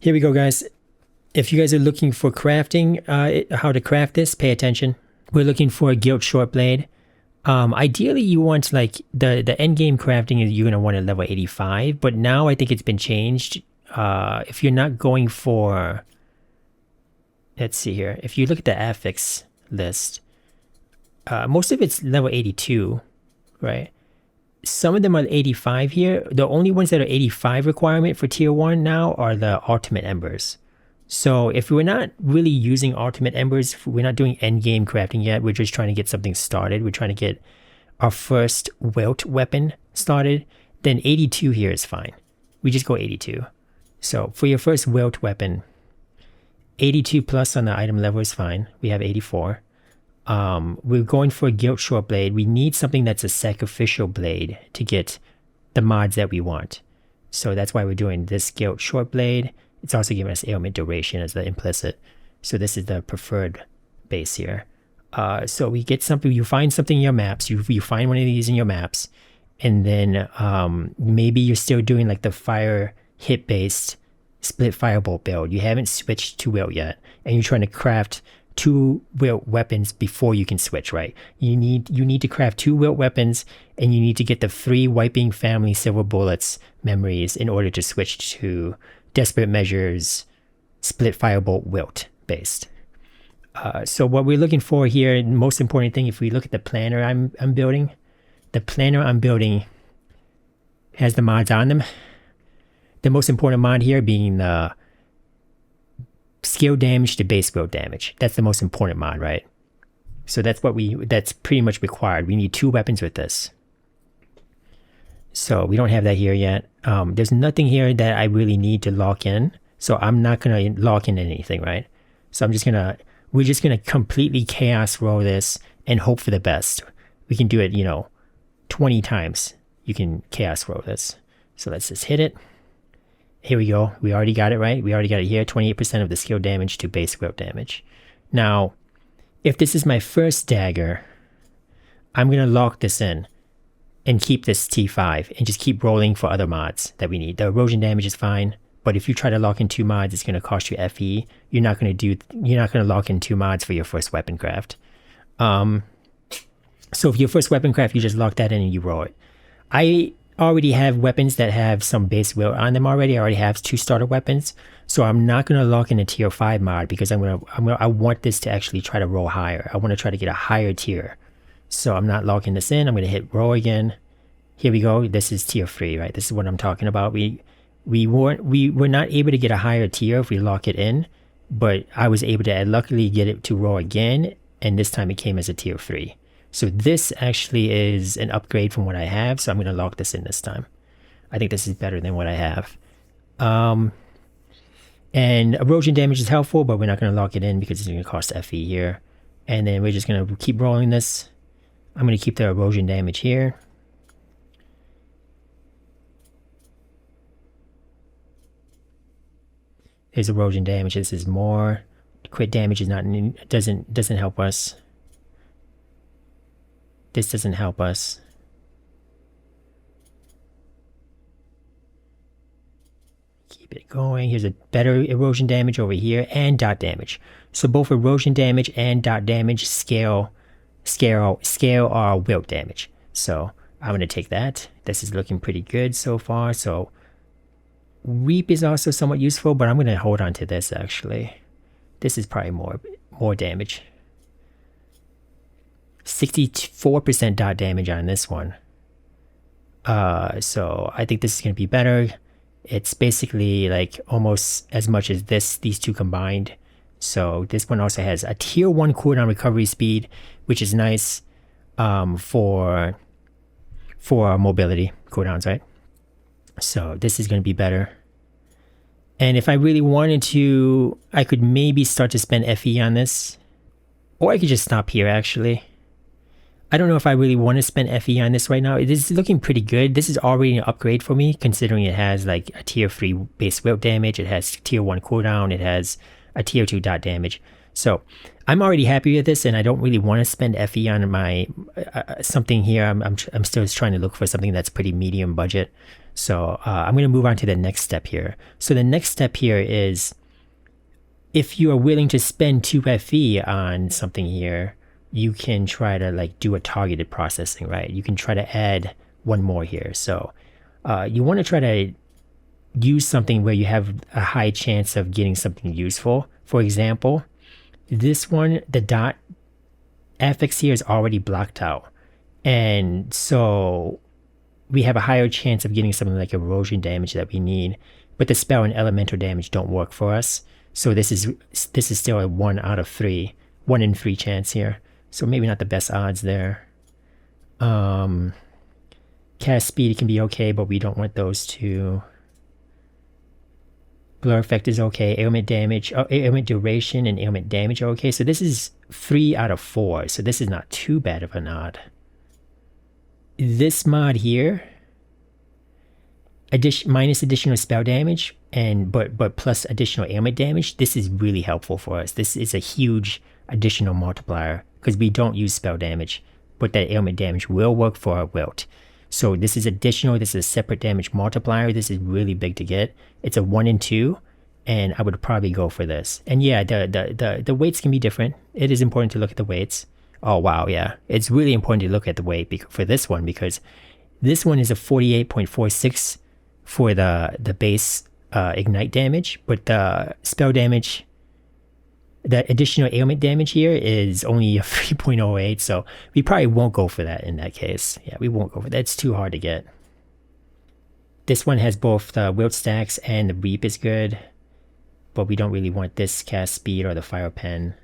Here we go, guys. If you guys are looking for crafting, how to craft this, pay attention. We're looking for a gilt short blade. Ideally, you want like the end game crafting is you're gonna want a level 85, but now I think it's been changed. If you're not going for, let's see here. If you look at the affix list, most of it's level 82, right? Some of them are 85 here. The only ones that are 85 requirement for tier 1 now are the ultimate embers. So if we're not really using ultimate embers, if we're not doing end game crafting yet, we're just trying to get something started. We're trying to get our first Wilt weapon started, then 82 here is fine. We just go 82. So for your first Wilt weapon, 82 plus on the item level is fine. We have 84. We're going for a gilt short blade. We need something that's a sacrificial blade to get the mods that we want. So that's why we're doing this gilt short blade. It's also giving us ailment duration as the implicit. So this is the preferred base here. So we get something, you find something in your maps, you find one of these in your maps, and then maybe you're still doing like the fire hit based Split Firebolt build. You haven't switched to Wilt yet, and you're trying to craft 2 Wilt weapons before you can switch, right? You need to craft 2 Wilt weapons, and you need to get the 3 wiping family silver bullets memories in order to switch to Desperate Measures Split Firebolt Wilt based. So what we're looking for here, the most important thing, if we look at the planner I'm building, the planner I'm building has the mods on them. The most important mod here being the skill damage to base Wilt damage. That's the most important mod, right? So that's pretty much required. We need 2 weapons with this. So we don't have that here yet. There's nothing here that I really need to lock in. So I'm not going to lock in anything, right? So we're just going to completely chaos roll this and hope for the best. We can do it, 20 times. You can chaos roll this. So let's just hit it. Here we go. We already got it, right? We already got it here. 28% of the skill damage to base Wilt damage. Now, if this is my first dagger, I'm going to lock this in and keep this T5 and just keep rolling for other mods that we need. The erosion damage is fine, but if you try to lock in 2 mods, it's going to cost you FE. You're not going to lock in 2 mods for your first weapon craft. So for your first weapon craft, you just lock that in and you roll it. I already have weapons that have some base Wilt on them already. I already have 2 starter weapons, so I'm not going to lock in a tier 5 mod because I want this to actually try to roll higher. I want to try to get a higher tier. So I'm not locking this in. I'm going to hit roll again. Here we go. This is tier 3, right? This is what I'm talking about. We were not able to get a higher tier if we lock it in, but I was able to luckily get it to roll again, and this time it came as a tier 3. So this actually is an upgrade from what I have, so I'm going to lock this in this time. I think this is better than what I have. And erosion damage is helpful, but we're not going to lock it in because it's going to cost FE here. And then we're just going to keep rolling this. I'm going to keep the erosion damage here. There's erosion damage. This is more. Crit damage is not doesn't help us. This doesn't help us. Keep it going. Here's a better erosion damage over here and dot damage. So both erosion damage and dot damage scale our Wilt damage. So I'm going to take that. This is looking pretty good so far. So Reap is also somewhat useful, but I'm going to hold on to this actually. This is probably more damage. 64% dot damage on this one. So I think this is going to be better. It's basically like almost as much as these 2 combined. So this one also has a tier 1 cooldown recovery speed, which is nice for mobility cooldowns, right? So this is going to be better. And if I really wanted to, I could maybe start to spend FE on this. Or I could just stop here actually. I don't know if I really want to spend FE on this right now. It is looking pretty good. This is already an upgrade for me, considering it has like a tier 3 base Wilt damage. It has tier 1 cooldown. It has a tier 2 dot damage. So I'm already happy with this, and I don't really want to spend FE on my something here. I'm still trying to look for something that's pretty medium budget. So I'm going to move on to the next step here. So the next step here is, if you are willing to spend 2 FE on something here, you can try to like do a targeted processing, right? You can try to add one more here. So you want to try to use something where you have a high chance of getting something useful. For example, this one, the dot affix here is already blocked out. And so we have a higher chance of getting something like erosion damage that we need, but the spell and elemental damage don't work for us. So this is still a 1 out of 3, 1 in 3 chance here. So maybe not the best odds there. Cast speed can be okay, but we don't want those two. Blur effect is okay. Ailment damage, ailment duration and ailment damage are okay. So this is 3 out of 4. So this is not too bad of an odd. This mod here, minus additional spell damage but plus additional ailment damage. This is really helpful for us. This is a huge additional multiplier because we don't use spell damage, but that ailment damage will work for our Wilt. So this is additional. This is a separate damage multiplier. This is really big to get. It's a 1 in 2, and I would probably go for this. And yeah, the weights can be different. It is important to look at the weights. Oh wow, yeah, it's really important to look at the weight for this one, because this one is a 48.46 for the base ignite damage, but the spell damage, the additional ailment damage here is only a 3.08, so we probably won't go for that in that case. Yeah, we won't go for that. It's too hard to get. This one has both the Wilt stacks and the Reap is good, but we don't really want this cast speed or the Fire Pen.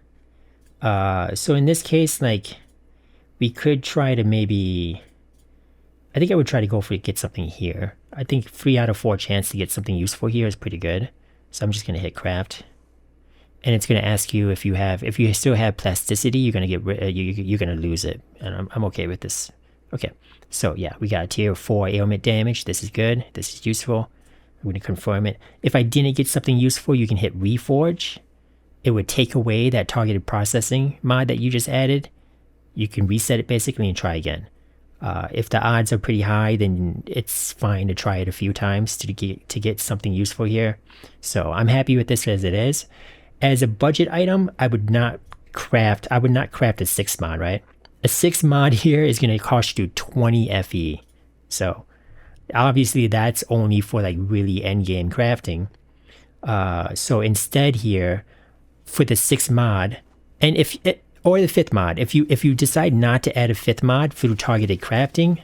So in this case, like, we could try to maybe, I think I would try to go for get something here. I think 3 out of 4 chance to get something useful here is pretty good. So I'm just going to hit craft. And it's going to ask you if you still have plasticity, you're going to you're going to lose it. And I'm okay with this. Okay. So yeah, we got a tier 4 ailment damage. This is good. This is useful. I'm going to confirm it. If I didn't get something useful, you can hit Reforge. It would take away that targeted processing mod that you just added. You can reset it basically and try again. If the odds are pretty high, then it's fine to try it a few times to get something useful here. So I'm happy with this as it is. As a budget item, I would not craft a 6 mod, right? A 6 mod here is going to cost you 20 FE. So obviously that's only for like really end game crafting. So instead here, for the 6 mod, and or the 5th mod, if you decide not to add a 5th mod through targeted crafting,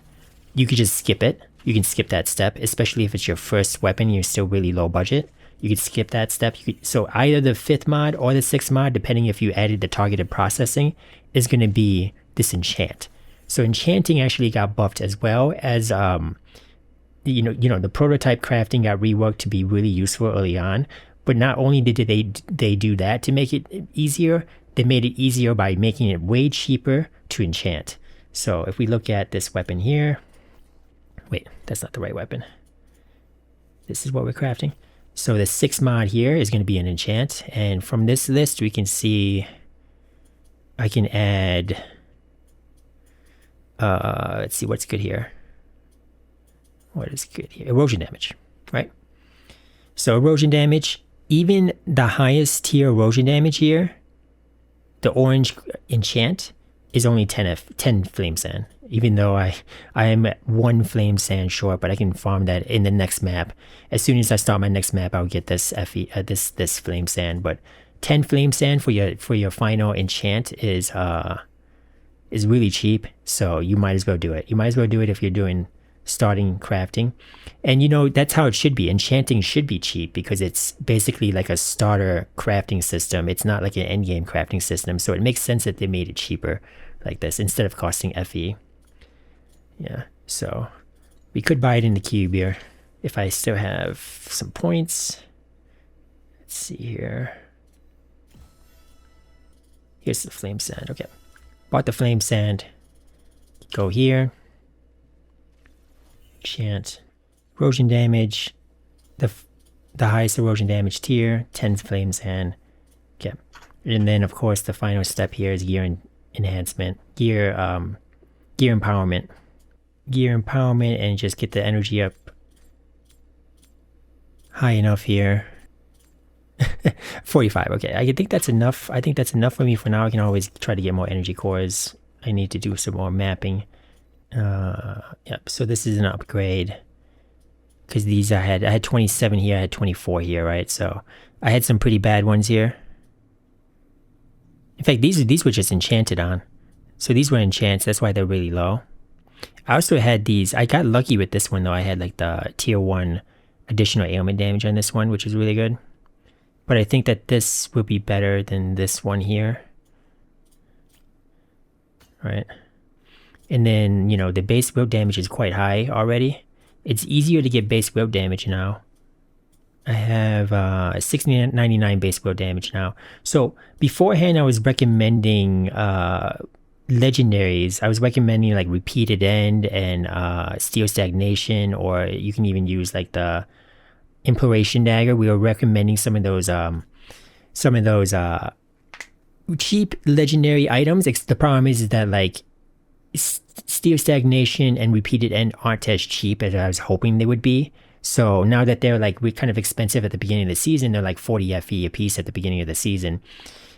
you could just skip it. You can skip that step, especially if it's your first weapon and you're still really low budget. You could skip that step. So either the 5th mod or the 6th mod, depending if you added the targeted processing, is going to be this enchant. So enchanting actually got buffed as well as you know the prototype crafting got reworked to be really useful early on. But not only did they do that to make it easier, they made it easier by making it way cheaper to enchant. So if we look at this weapon here, wait, that's not the right weapon. This is what we're crafting. So the 6 mod here is going to be an enchant. And from this list, we can see I can add, let's see what's good here. What is good here? Erosion damage, right? So erosion damage, even the highest tier erosion damage here, the orange enchant, is only 10 flame sand. Even though I am 1 flame sand short, but I can farm that in the next map. As soon as I start my next map, I'll get this this flame sand. But 10 flame sand for your final enchant is really cheap. So you might as well do it. You might as well do it if you're doing starting crafting. And you know, that's how it should be. Enchanting should be cheap because it's basically like a starter crafting system. It's not like an endgame crafting system. So it makes sense that they made it cheaper like this instead of costing FE. Yeah, so we could buy it in the cube here if I still have some points. Let's see here. Here's the flame sand. Okay, bought the flame sand. Go here. Enchant. Erosion damage. The highest erosion damage tier. 10 flame sand. Okay, and then of course the final step here is gear enhancement. Gear empowerment. Gear empowerment and just get the energy up high enough here. 45. Okay, I think that's enough. I think that's enough for me for now. I can always try to get more energy cores. I need to do some more mapping. Yep. So this is an upgrade because these I had 27 here. I had 24 here, right? So I had some pretty bad ones here. In fact, these were just enchanted on. So these were enchants. That's why they're really low. I also had these. I got lucky with this one though. I had like the tier 1 additional ailment damage on this one, which is really good. But I think that this will be better than this one here. Right. And then, you know, the base wilt damage is quite high already. It's easier to get base wilt damage now. I have 699 base wilt damage now. So beforehand, I was recommending legendaries. I was recommending like Repeated End and Steel Stagnation, or you can even use like the Imploration Dagger. We were recommending some of those cheap legendary items. The problem is that like Steel Stagnation and Repeated End aren't as cheap as I was hoping they would be. So now that they're like kind of expensive at the beginning of the season, they're like 40 FE a piece at the beginning of the season.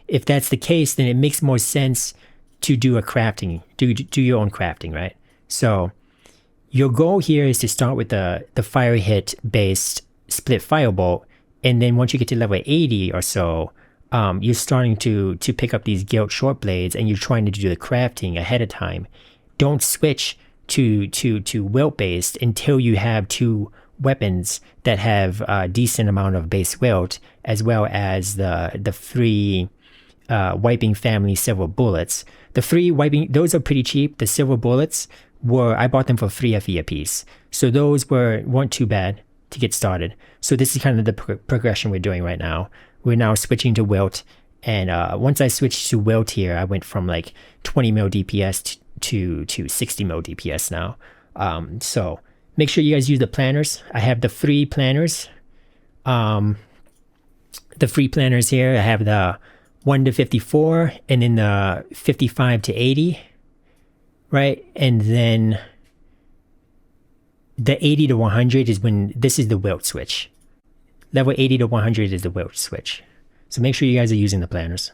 If that's the case, then it makes more sense to do a crafting, do your own crafting, right? So your goal here is to start with the fire hit based Split Firebolt, and then once you get to level 80 or so, you're starting to pick up these Guild short blades, and you're trying to do the crafting ahead of time. Don't switch to Wilt based until you have 2 weapons that have a decent amount of base Wilt, as well as the 3 wiping family silver bullets. The 3 wiping, those are pretty cheap. The silver bullets I bought them for 3 FE a piece, so those weren't too bad to get started. So this is kind of the progression we're doing right now. We're now switching to Wilt, and once I switched to Wilt here, I went from like 20 mil DPS to 60 mil DPS now. So make sure you guys use the planners. I have the free planners. The free planners here. I have the 1 to 54, and then the 55 to 80, right? And then the 80 to 100 is when this is the Wilt switch. Level 80 to 100 is the Wilt switch. So make sure you guys are using the planners.